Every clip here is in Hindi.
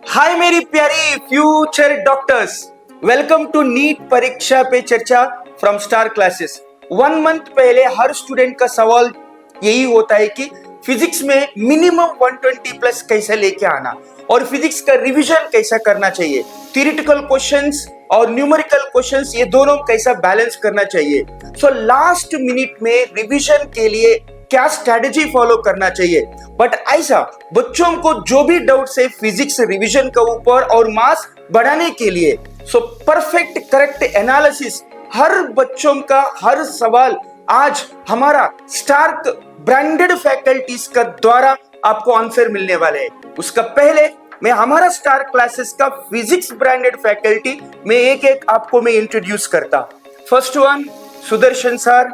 हाय मेरी प्यारी future doctors, welcome to NEET परीक्षा पे चर्चा फ्रॉम स्टार क्लासेस। 1 मंथ पहले हर स्टूडेंट का सवाल यही होता है कि फिजिक्स में मिनिमम 120 प्लस कैसे लेके आना और फिजिक्स का रिवीजन कैसा करना चाहिए, थ्योरेटिकल क्वेश्चंस और न्यूमेरिकल क्वेश्चंस ये दोनों कैसा बैलेंस करना चाहिए। सो लास्ट मिनट में रिवीजन के लिए क्या स्ट्रेटेजी फॉलो करना चाहिए। बट ऐसा बच्चों को जो भी डाउट है फिजिक्स रिवीजन के ऊपर और मार्क्स बढ़ाने के लिए, सो परफेक्ट करेक्ट एनालिसिस हर बच्चों का हर सवाल आज हमारा स्टार्क ब्रांडेड फैकल्टीज का द्वारा आपको आंसर मिलने वाले हैं। उसका पहले मैं हमारा स्टार क्लासेस का फिजिक्स ब्रांडेड फैकल्टी में एक आपको मैं इंट्रोड्यूस करता। फर्स्ट वन सुदर्शन सर,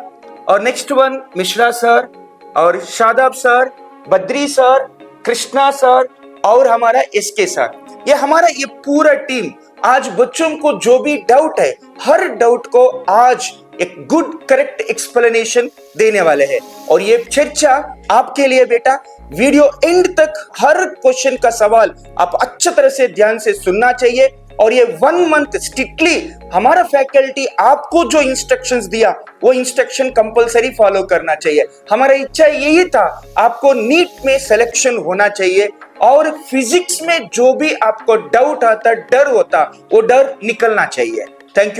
और नेक्स्ट वन मिश्रा सर, और Shadab sir, Badri sir, Krishna sir और हमारा एसके सर। ये हमारा ये पूरा टीम आज बच्चों को जो भी डाउट है हर डाउट को आज एक गुड करेक्ट एक्सप्लेनेशन देने वाले हैं। और ये चर्चा आपके लिए बेटा वीडियो एंड तक हर क्वेश्चन का सवाल आप अच्छी तरह से ध्यान से सुनना चाहिए। और ये 1 मंथ स्ट्रिक्टली हमारा फैकल्टी आपको जो इंस्ट्रक्शंस दिया वो इंस्ट्रक्शन कंपलसरी फॉलो करना चाहिए। हमारा इच्छा यही था आपको नीट में सिलेक्शन होना चाहिए और फिजिक्स में जो भी आपको डाउट आता डर होता वो डर निकलना चाहिए। Thank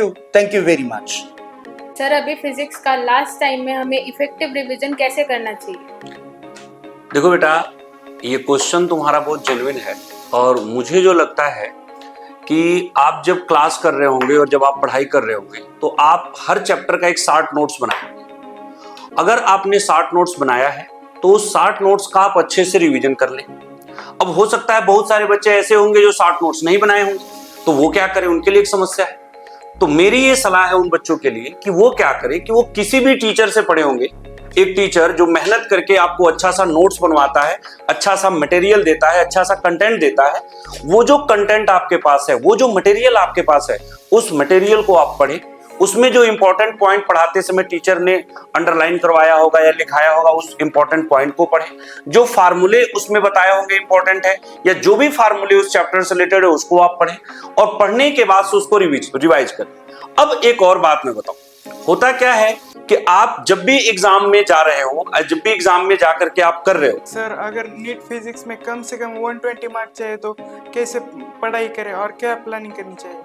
you very much sir. अभी फिजिक्स का लास्ट टाइम में हमें इफेक्टिव रिवीजन कैसे करना चाहिए? देखो बेटा, ये क्वेश्चन तुम्हारा बहुत जेन्युइन है और मुझे जो लगता है कि आप जब क्लास कर रहे होंगे और जब आप पढ़ाई कर रहे होंगे तो आप हर चैप्टर का एक 60 नोट्स बनाएंगे। अगर आपने 60 नोट्स बनाया है तो उस 60 नोट्स का आप अच्छे से रिवीजन कर लें। अब हो सकता है बहुत सारे बच्चे ऐसे होंगे जो 60 नोट्स नहीं बनाए होंगे, तो वो क्या करें, उनके लिए एक समस्या है। तो मेरी ये सलाह है उन बच्चों के लिए कि वो क्या करें कि वो किसी भी टीचर से पढ़े होंगे, एक टीचर जो मेहनत करके आपको अच्छा सा नोट्स बनवाता है, अच्छा सा मटेरियल देता है, अच्छा सा कंटेंट देता है, वो जो कंटेंट आपके पास है, वो जो मटेरियल आपके पास है, उस मटेरियल को आप पढ़ें। उसमें जो इंपॉर्टेंट पॉइंट पढ़ाते समय टीचर ने अंडरलाइन करवाया होगा या लिखाया होगा, उस इंपॉर्टेंट पॉइंट को पढ़ें। जो फार्मूले उसमें बताए होंगे इंपॉर्टेंट है या जो भी फार्मूले उस चैप्टर से रिलेटेड है उसको आप पढ़ें और पढ़ने के बाद उसको रिवाइज करें। अब एक और बात मैं बताऊं, होता क्या है कि आप जब भी एग्जाम में जा रहे हो, जब भी एग्जाम में जाकर के आप कर रहे हो, सर अगर नीट फिजिक्स में कम से कम 120 मार्क्स चाहिए तो कैसे पढ़ाई करें और क्या प्लानिंग करनी चाहिए?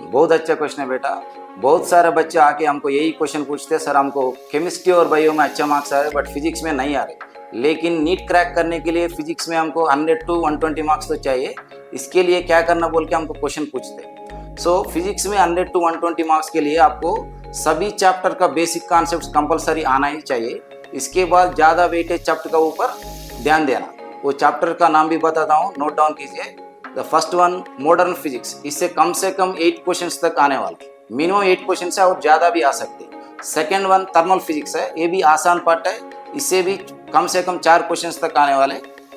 बहुत अच्छा क्वेश्चन है बेटा। बहुत सारे बच्चे आके हमको यही क्वेश्चन पूछते हैं, सर हमको केमिस्ट्री और बायो में अच्छा मार्क्स आ रहे बट फिजिक्स में नहीं आ रहे। लेकिन नीट क्रैक करने के लिए फिजिक्स में हमको 100 to 120 मार्क्स तो चाहिए, इसके लिए क्या करना बोल के हमको क्वेश्चन पूछते हैं। सो फिजिक्स में 100 to 120 मार्क्स के लिए आपको सभी चैप्टर का बेसिक कॉन्सेप्ट कंपलसरी आना ही चाहिए। इसके बाद ज़्यादा वेटेज चैप्टर का ऊपर ध्यान देना। वो चैप्टर का नाम भी बताता हूँ, नोट डाउन कीजिए। The first one modern physics, इससे कम से कम 8 क्वेश्चंस तक आने वाला, मिनिमम 8 क्वेश्चन है और ज़्यादा भी आ सकते हैं। सेकेंड वन थर्मल फिजिक्स है, ये भी आसान पार्ट है, इससे भी कम से कम 4 क्वेश्चंस तक आने वाले।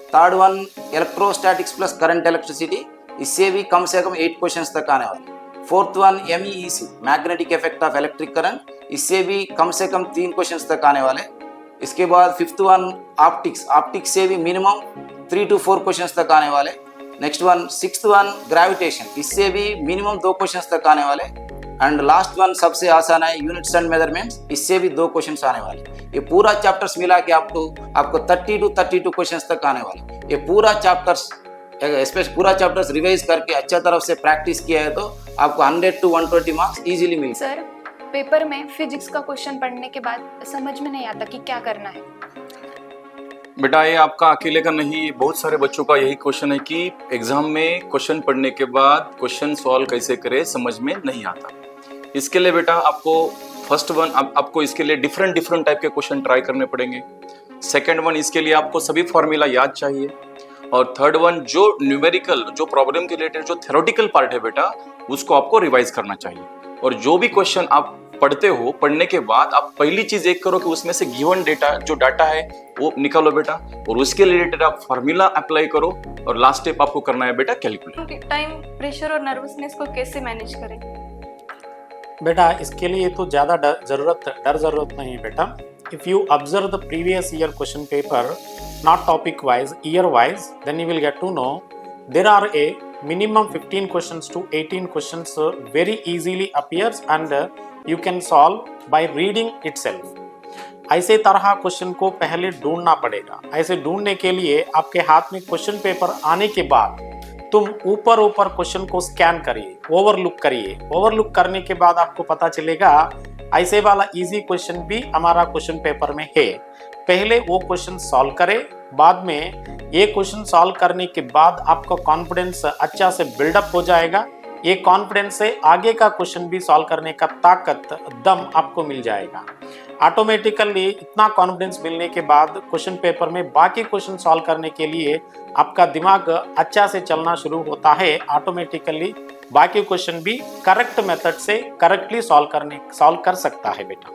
Third one electrostatics plus current electricity, इससे भी कम से कम 8 क्वेश्चंस तक आने वाले। Fourth one MEEC magnetic effect of electric current, इससे भी कम से कम 3 क्वेश्चंस तक आने वाले। इसके बाद फिफ्थ वन ऑप्टिक्स से भी मिनिमम 3 to 4 क्वेश्चंस तक आने वाले। Next one sixth one gravitation, इससे भी मिनिमम 2 क्वेश्चंस तक आने वाले। एंड लास्ट वन सबसे आसान है यूनिट्स एंड मेजरमेंट्स, इससे भी 2 क्वेश्चंस आने वाले। ये पूरा चैप्टर्स मिला के आपको 30 to 32 क्वेश्चंस तक आने वाले। ये पूरा चैप्टर्स रिवाइज करके अच्छा तरफ से प्रैक्टिस किया है तो आपको 100 to 120 marks easily mill. Sir paper में फिजिक्स का क्वेश्चन पढ़ने के बाद समझ में नहीं आता कि क्या करना है। बेटा ये आपका अकेले का नहीं, बहुत सारे बच्चों का यही क्वेश्चन है कि एग्जाम में क्वेश्चन पढ़ने के बाद क्वेश्चन सॉल्व कैसे करें समझ में नहीं आता। इसके लिए बेटा आपको फर्स्ट वन आपको इसके लिए डिफरेंट टाइप के क्वेश्चन ट्राई करने पड़ेंगे। सेकंड वन इसके लिए आपको सभी फॉर्मूला याद चाहिए। और थर्ड वन जो न्यूमेरिकल जो प्रॉब्लम के रिलेटेड जो थ्योरेटिकल पार्ट है बेटा उसको आपको रिवाइज करना चाहिए। और जो भी क्वेश्चन आप पढ़ते हो, पढ़ने के बाद आप पहली चीज एक करो कि उसमें से गिवन डेटा जो डाटा है वो निकालो बेटा और उसके रिलेटेड आप फार्मूला अप्लाई करो। और लास्ट स्टेप आपको करना है बेटा कैलकुलेट। टाइम प्रेशर और नर्वसनेस को कैसे मैनेज करें? बेटा इसके लिए तो ज़्यादा डर ज़रूरत नहीं है बेटा। If you observe the previous year question paper, not topic wise, year wise, then you will get to know there are a minimum 15 questions to 18 questions very easily appears and you can solve by reading itself. ऐसे तरह क्वेश्चन को पहले ढूंढना पड़ेगा। ऐसे ढूंढने के लिए आपके हाथ में क्वेश्चन पेपर आने के बाद तुम ऊपर ऊपर क्वेश्चन को स्कैन करिए, ओवरलुक करिए। ओवरलुक करने के बाद आपको पता चलेगा ऐसे वाला इजी क्वेश्चन भी हमारा क्वेश्चन पेपर में है। पहले वो क्वेश्चन सॉल्व करें, बाद में ये क्वेश्चन सॉल्व करने के बाद आपका कॉन्फिडेंस अच्छा से बिल्डअप हो जाएगा। ये कॉन्फिडेंस से आगे का क्वेश्चन भी सॉल्व करने का ताकत, दम आपको मिल जाएगा। ऑटोमेटिकली इतना कॉन्फिडेंस मिलने के बाद क्वेश्चन पेपर में बाकी क्वेश्चन सॉल्व करने के लिए आपका दिमाग अच्छा से चलना शुरू होता है। ऑटोमेटिकली बाकी क्वेश्चन भी करेक्ट मेथड से करेक्टली सॉल्व कर सकता है बेटा।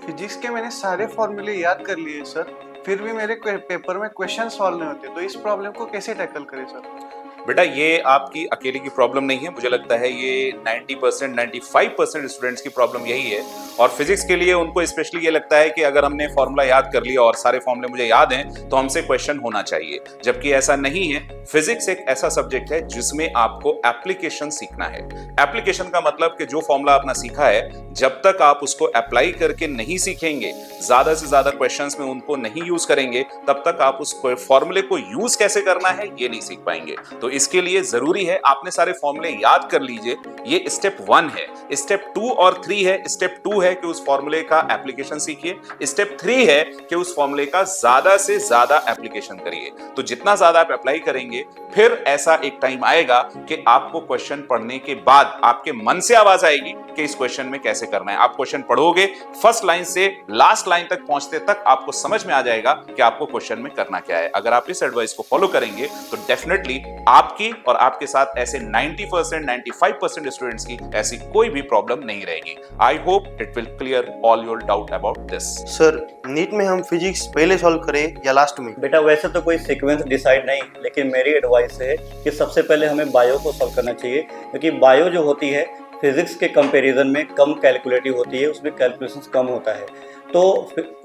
फिजिक्स के मैंने सारे फॉर्मूले याद कर लिए सर, फिर भी मेरे पेपर में क्वेश्चन सॉल्व नहीं होते, तो इस प्रॉब्लम को कैसे टैकल करें सर? बेटा ये आपकी अकेले की प्रॉब्लम नहीं है, मुझे लगता है ये 90% 95% स्टूडेंट्स की प्रॉब्लम यही है। और फिजिक्स के लिए उनको स्पेशली ये लगता है कि अगर हमने फॉर्मूला याद कर लिया और सारे फॉर्मूले मुझे याद हैं तो हमसे क्वेश्चन होना चाहिए, जबकि ऐसा नहीं है। फिजिक्स एक ऐसा सब्जेक्ट है जिसमें आपको एप्लीकेशन सीखना है। एप्लीकेशन का मतलब कि जो फॉर्मूला आपने सीखा है, जब तक आप उसको अप्लाई करके नहीं सीखेंगे, ज्यादा से ज्यादा क्वेश्चंस में उनको नहीं यूज करेंगे, तब तक आप उस फॉर्मूले को यूज कैसे करना है ये नहीं सीख पाएंगे। तो इसके लिए जरूरी है आपने सारे फॉर्मूले याद कर लीजिए। ये स्टेप 1 है। स्टेप 2 और 3 है। स्टेप 2 है कि उस फॉर्मूले का एप्लीकेशन सीखिए। स्टेप 3 है कि उस फॉर्मूले का ज्यादा से ज्यादा एप्लीकेशन करिए। तो जितना ज्यादा आप अप्लाई करेंगे, फिर ऐसा एक टाइम आएगा कि आपको क्वेश्चन पढ़ने के बाद आपके मन से आवाज आएगी कि इस क्वेश्चन में कैसे करना है। आप क्वेश्चन पढ़ोगे, फर्स्ट लाइन से लास्ट लाइन तक पहुंचते तक आपको समझ में आ जाएगा कि आपको क्वेश्चन में करना क्या है। अगर आप इस एडवाइस को फॉलो करेंगे तो डेफिनेटली आपकी और आपके साथ ऐसे 90% 95% स्टूडेंट्स की ऐसी कोई भी प्रॉब्लम नहीं रहेगी। I hope it will clear all your doubt about this. Sir, NEET में हम फिजिक्स पहले सॉल्व करें या लास्ट में? बेटा वैसे तो कोई सीक्वेंस डिसाइड नहीं, लेकिन मेरी एडवाइस है कि सबसे पहले हमें बायो को सॉल्व करना चाहिए, क्योंकि बायो जो होती है फिजिक्स के कंपैरिजन में कम कैलकुलेटिव होती है, उसमें कैलकुलेशंस कम होता है, तो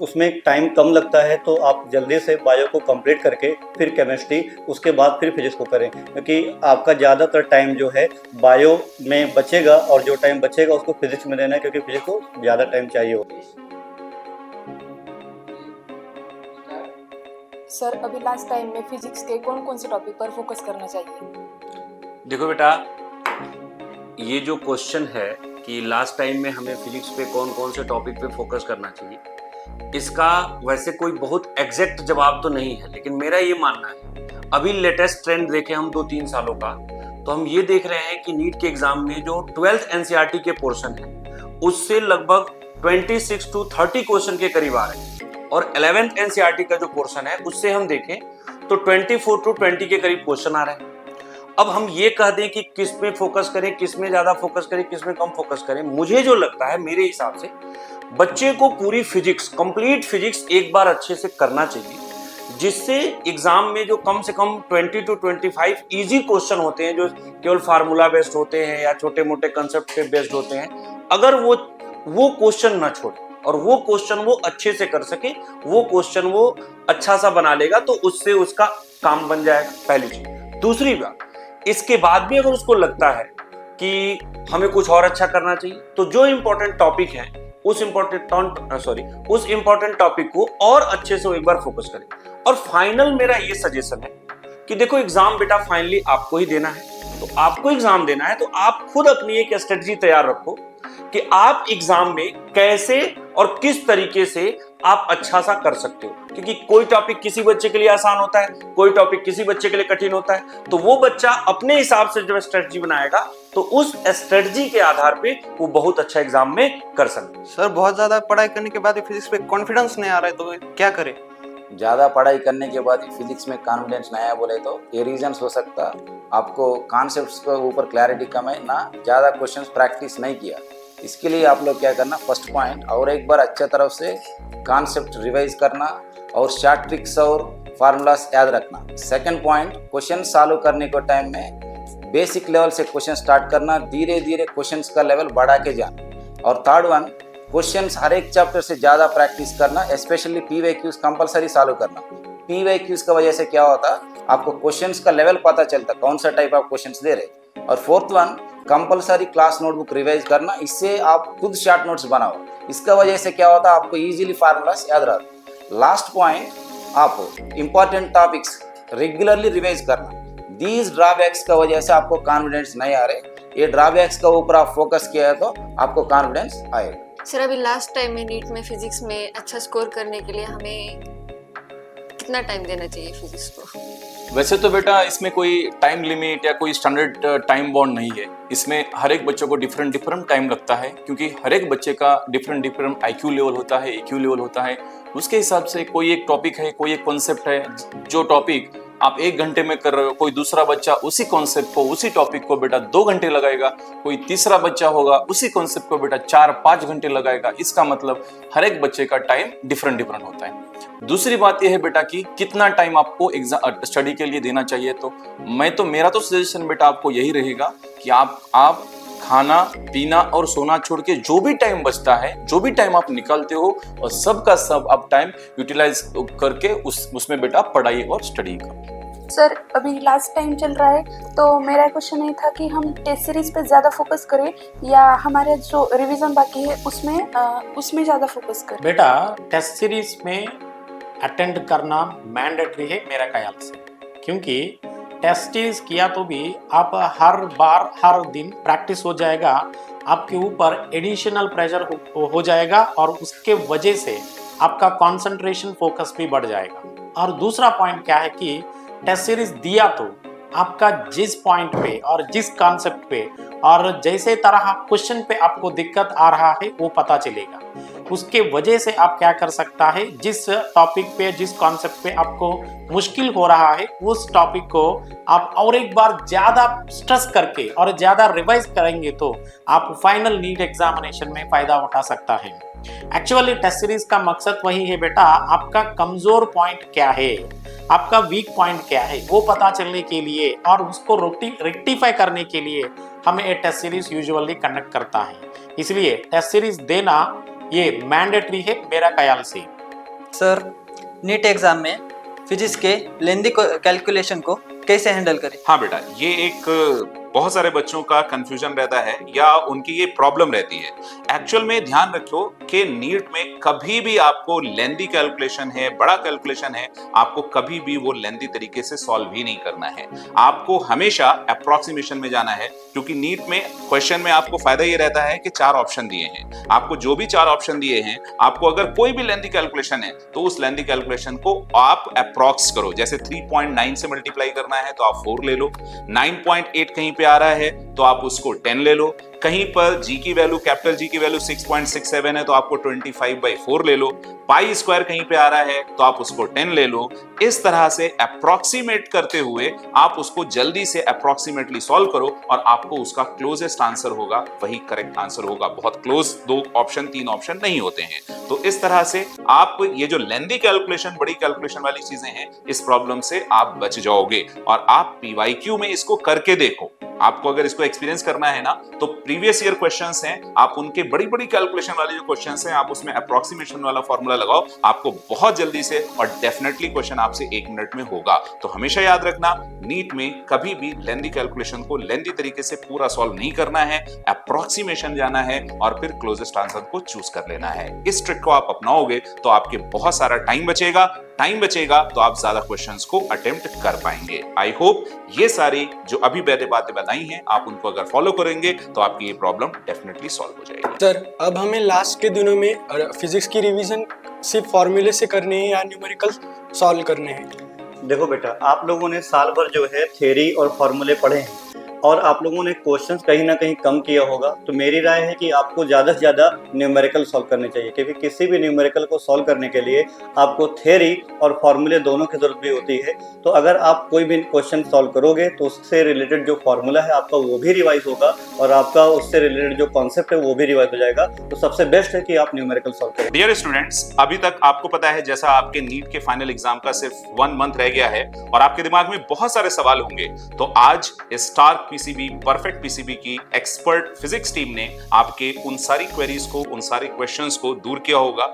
उसमें टाइम कम लगता है। तो आप जल्दी से बायो को कंप्लीट करके फिर केमिस्ट्री, उसके बाद फिर फिजिक्स को करें, क्योंकि आपका ज़्यादातर टाइम जो है बायो में बचेगा और जो टाइम बचेगा उसको फिजिक्स में देना है, क्योंकि फिजिक्स को ज़्यादा टाइम चाहिए होता है। सर, अभी लास्ट टाइम में फिजिक्स के कौन कौन से टॉपिक पर फोकस करना चाहिए? देखो बेटा, ये जो क्वेश्चन है कि लास्ट टाइम में हमें फिजिक्स पे कौन कौन से टॉपिक पे फोकस करना चाहिए, इसका वैसे कोई बहुत एग्जैक्ट जवाब तो नहीं है, लेकिन मेरा ये मानना है, अभी लेटेस्ट ट्रेंड देखें हम 2-3 सालों का, तो हम ये देख रहे हैं कि नीट के एग्जाम में जो 12th NCERT के पोर्शन है उससे लगभग 26 to 30 क्वेश्चन के करीब आ रहे हैं, और 11th NCERT का जो पोर्शन है उससे हम देखें तो 24 to 20 के करीब क्वेश्चन आ रहे हैं। अब हम ये कह दें कि किस में फोकस करें, किस में ज्यादा फोकस करें, किस में कम फोकस करें, मुझे जो लगता है मेरे हिसाब से बच्चे को पूरी फिजिक्स, कंप्लीट फिजिक्स एक बार अच्छे से करना चाहिए, जिससे एग्जाम में जो कम से कम 20 to 25 इजी क्वेश्चन होते हैं, जो केवल फार्मूला बेस्ड होते हैं या छोटे मोटे कंसेप्ट पे बेस्ड होते हैं, अगर वो क्वेश्चन ना छोड़े और वो क्वेश्चन वो अच्छे से कर सके, वो क्वेश्चन वो अच्छा सा बना लेगा, तो उससे उसका काम बन जाएगा, पहली चीज। दूसरी बात, इसके बाद भी अगर उसको लगता है कि हमें कुछ और अच्छा करना चाहिए, तो जो इम्पोर्टेंट टॉपिक है उस इम्पोर्टेंट टॉपिक को और अच्छे से एक बार फोकस करें। और फाइनल मेरा ये सजेशन है कि देखो, एग्जाम बेटा फाइनली आपको ही देना है, तो आपको एग्जाम देना है, तो आप खुद अपनी एक स्ट्रेटजी तैयार रखो कि आप एग्जाम में कैसे और किस तरीके से आप अच्छा सा कर सकते हो, क्योंकि कोई टॉपिक किसी बच्चे के लिए आसान होता है, कोई टॉपिक किसी बच्चे के लिए कठिन होता है, तो वो बच्चा अपने हिसाब से जब स्ट्रेटजी बनाएगा तो उस स्ट्रेटजी के आधार पे वो बहुत अच्छा एग्जाम में कर सकता है। सर, बहुत ज्यादा पढ़ाई करने के बाद फिजिक्स पे कॉन्फिडेंस नहीं आ रहा है, तो क्या करें? ज़्यादा पढ़ाई करने के बाद फिजिक्स में कॉन्फिडेंस नहीं आया बोले तो ये रीजंस हो सकता, आपको कॉन्सेप्ट्स के ऊपर क्लैरिटी कम है ना, ज़्यादा क्वेश्चंस प्रैक्टिस नहीं किया। इसके लिए आप लोग क्या करना, फर्स्ट पॉइंट, और एक बार अच्छा तरफ से कॉन्सेप्ट रिवाइज करना और शॉर्ट ट्रिक्स और फार्मूलास याद रखना। सेकंड पॉइंट, क्वेश्चन सॉल्व करने के टाइम में बेसिक लेवल से क्वेश्चन स्टार्ट करना, धीरे धीरे क्वेश्चंस का लेवल बढ़ा के जाना। और थर्ड वन, क्वेश्चंस हर एक चैप्टर से ज़्यादा प्रैक्टिस करना, स्पेशली PYQs कंपलसरी सॉल्व करना। PYQs का वजह से क्या होता, आपको क्वेश्चंस का लेवल पता चलता, कौन सा टाइप ऑफ क्वेश्चंस दे रहे। और fourth one, compulsory class notebook revise करना, इससे आप खुद शॉर्ट नोट्स बनाओ, इसका वजह से क्या होता, आपको इजीली फार्मूलास याद रहता। लास्ट पॉइंट, आप इंपॉर्टेंट टॉपिक्स रेगुलरली रिवाइज करना। दीज ड्रॉबैक्स का वजह से आपको कॉन्फिडेंस नहीं आ रहे, ये ड्रॉबैक्स का ऊपर आप फोकस किया है तो आपको कॉन्फिडेंस आएगा। सर अभी लास्ट टाइम में नीट में फिजिक्स में अच्छा स्कोर करने के लिए हमें कितना टाइम देना चाहिए फिजिक्स को? वैसे तो बेटा इसमें कोई टाइम लिमिट या कोई स्टैंडर्ड टाइम बाउंड नहीं है। इसमें हर एक बच्चों को डिफरेंट डिफरेंट टाइम लगता है, क्योंकि हर एक बच्चे का डिफरेंट डिफरेंट IQ लेवल होता है, EQ लेवल होता है। उसके हिसाब से कोई एक टॉपिक है, कोई एक कॉन्सेप्ट है, जो टॉपिक आप 1 घंटे में कर रहे हो, कोई दूसरा बच्चा उसी कॉन्सेप्ट को, उसी टॉपिक को बेटा 2 घंटे लगाएगा, कोई तीसरा बच्चा होगा उसी कॉन्सेप्ट को बेटा 4-5 घंटे लगाएगा। इसका मतलब हर एक बच्चे का टाइम डिफरेंट डिफरेंट होता है। दूसरी बात यह है बेटा कि कितना टाइम आपको एग्जाम स्टडी के लिए देना चाहिए। तो मेरा तो सजेशन बेटा आपको यही रहेगा कि आप खाना पीना और सोना छोड़ के जो भी टाइम बचता है, जो भी टाइम आप निकालते हो, और सब का सब आप टाइम यूटिलाइज करके उसमें बेटा पढ़ाई और स्टडी का। सर अभी लास्ट टाइम चल रहा है, तो मेरा क्वेश्चन ये था कि हम टेस्ट सीरीज पे ज़्यादा फोकस करें या हमारे जो रिवीजन बाकी है उसमें ज़्यादा फोकस करें। बेटा टेस्ट सीरीज में अटेंड करना मैंडेटरी है मेरा ख्याल से, क्योंकि टेस्ट सीरीज किया तो भी आप हर बार हर दिन प्रैक्टिस हो जाएगा, आपके ऊपर एडिशनल प्रेशर हो जाएगा और उसके वजह से आपका कंसंट्रेशन फोकस भी बढ़ जाएगा। और दूसरा पॉइंट क्या है कि टेस्ट सीरीज दिया तो आपका जिस पॉइंट पे और जिस कॉन्सेप्ट पे और जैसे तरह क्वेश्चन पे आपको दिक्कत आ रहा है वो पता चलेगा। उसके वजह से आप क्या कर सकता है, जिस टॉपिक पे जिस कॉन्सेप्ट पे आपको मुश्किल हो रहा है उस टॉपिक को आप और एक बार ज़्यादा स्ट्रेस करके और ज़्यादा रिवाइज करेंगे तो आप फाइनल नीट एग्जामिनेशन में फ़ायदा उठा सकता है। एक्चुअली टेस्ट सीरीज का मकसद वही है बेटा, आपका कमज़ोर पॉइंट क्या है, आपका वीक पॉइंट क्या है वो पता चलने के लिए और उसको रेक्टिफाई करने के लिए हमें ये टेस्ट सीरीज यूजुअली कंडक्ट करता है। इसलिए टेस्ट सीरीज देना ये मैंडेटरी है मेरा ख्याल से। सर नीट एग्जाम में फिजिक्स के लेंदी कैलकुलेशन को कैसे हैंडल करें? हाँ बेटा, ये एक बहुत सारे बच्चों का कंफ्यूजन रहता है या उनकी ये प्रॉब्लम रहती है। एक्चुअल में ध्यान रखो कि नीट में कभी भी आपको लेंदी कैलकुलेशन है, बड़ा कैलकुलेशन है, आपको कभी भी वो लेंदी तरीके से सॉल्व ही नहीं करना है। आपको हमेशा अप्रोक्सीमेशन में जाना है, क्योंकि नीट में क्वेश्चन में आपको फायदा ये रहता है कि 4 ऑप्शन दिए हैं। आपको जो भी 4 ऑप्शन दिए हैं, आपको अगर कोई भी लेंदी कैलकुलेशन है तो उस लेंदी कैलकुलेशन को आप अप्रोक्स करो। जैसे 3.9 से मल्टीप्लाई करना है तो आप 4 ले लो, 9.8 कहीं पे आ रहा है तो आप उसको 10 ले लो, कहीं पर जी की वैल्यू, कैपिटल जी की वैल्यू 6.67 है तो आपको 25/4 ले लो, पाई स्क्वायर कहीं पे आ रहा है तो आप उसको 10 ले लो। इस तरह से अप्रोक्सीमेट करते हुए आप उसको जल्दी से अप्रोक्सीमेटली सॉल्व करो और आपको उसका क्लोजेस्ट आंसर होगा वही करेक्ट आंसर होगा। बहुत क्लोज 2 ऑप्शन 3 ऑप्शन नहीं होते हैं। तो इस तरह से आप ये जो लेंदी कैलकुलेशन, बड़ी कैलकुलेशन वाली चीजें हैं, इस प्रॉब्लम से आप बच जाओगे। और आप PYQ में इसको करके देखो। आपको अगर इसको एक्सपीरियंस करना है ना तो प्रीवियस ईयर क्वेश्चंस हैं, आप उनके बड़ी बड़ी कैलकुलेशन वाले जो क्वेश्चंस हैं आप उसमें अप्रोक्सीमेशन वाला फॉर्मूला लगाओ, आपको बहुत जल्दी से और डेफिनेटली क्वेश्चन आपसे 1 मिनट में होगा। तो हमेशा याद रखना, नीट में कभी भी लेंदी कैलकुलेशन को लेंदी तरीके से पूरा सॉल्व नहीं करना है, अप्रोक्सीमेशन जाना है और फिर क्लोजेस्ट आंसर को चूज कर लेना है। इस ट्रिक को आप अपनाओगे तो आपके बहुत सारा टाइम बचेगा तो आप ज्यादा क्वेश्चंस को अटेम्प्ट कर पाएंगे। आई होप ये सारी जो अभी मैंने बातें बताई हैं आप उनको अगर फॉलो करेंगे तो आपकी ये प्रॉब्लम डेफिनेटली सॉल्व हो जाएगी। सर अब हमें लास्ट के दिनों में फिजिक्स की रिवीजन सिर्फ फॉर्मूले से करने हैं या न्यूमेरिकल सॉल्व करने हैं? देखो बेटा, आप लोगों ने साल भर जो है थ्योरी और फॉर्मूले पढ़े हैं और आप लोगों ने क्वेश्चंस कहीं ना कहीं कम किया होगा। तो मेरी राय है कि आपको ज़्यादा से ज़्यादा न्यूमेरिकल सॉल्व करने चाहिए, क्योंकि किसी भी न्यूमेरिकल को सॉल्व करने के लिए आपको थ्योरी और फॉर्मूले दोनों की ज़रूरत भी होती है। तो अगर आप कोई भी क्वेश्चन सॉल्व करोगे तो उससे रिलेटेड जो फॉर्मूला है आपका वो भी रिवाइज होगा और आपका उससे रिलेटेड जो कॉन्सेप्ट है वो भी रिवाइज हो जाएगा। तो सबसे बेस्ट है कि आप न्यूमेरिकल सॉल्व करें। डियर स्टूडेंट्स, अभी तक आपको पता है जैसा आपके नीट के फाइनल एग्जाम का सिर्फ 1 मंथ रह गया है और आपके दिमाग में बहुत सारे सवाल होंगे। तो आज स्टार पीसीबी परफेक्ट पीसीबी की एक्सपर्ट फिजिक्स टीम ने आपके उन सारी क्वेरीज को, उन सारे क्वेश्चंस को दूर किया होगा।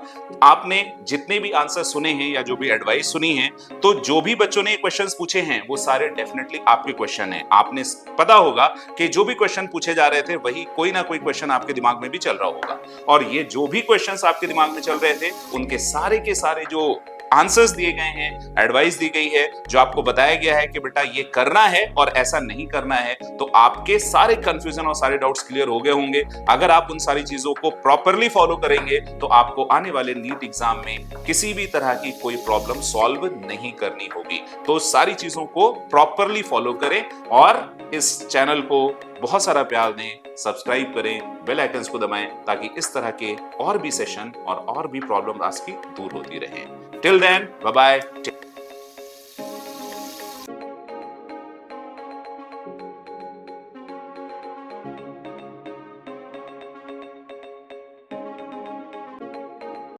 आपने जितने भी आंसर सुने हैं या जो भी एडवाइस सुनी है, तो जो भी बच्चों ने क्वेश्चंस पूछे हैं वो सारे डेफिनेटली आपके क्वेश्चन हैं। आपने पता होगा कि जो भी क्वेश्चन पूछे जा रहे थे वही कोई ना कोई क्वेश्चन आपके दिमाग में भी चल रहा होगा, और ये जो भी क्वेश्चंस आपके दिमाग में चल रहे थे उनके सारे के सारे जो आंसर्स दिए गए हैं, एडवाइस दी गई है, जो आपको बताया गया है कि बेटा ये करना है और ऐसा नहीं करना है, तो आपके सारे कंफ्यूजन और सारे डाउट्स क्लियर हो गए होंगे। अगर आप उन सारी चीजों को प्रॉपरली फॉलो करेंगे तो आपको आने वाले नीट एग्जाम में किसी भी तरह की कोई प्रॉब्लम सॉल्व नहीं करनी होगी। तो सारी चीजों को प्रॉपरली फॉलो करें और इस चैनल को बहुत सारा प्यार दें, सब्सक्राइब करें, बेल आइकन्स को दबाएं, ताकि इस तरह के और भी सेशन और भी प्रॉब्लम आपकी दूर होती रहे। Till then, bye bye.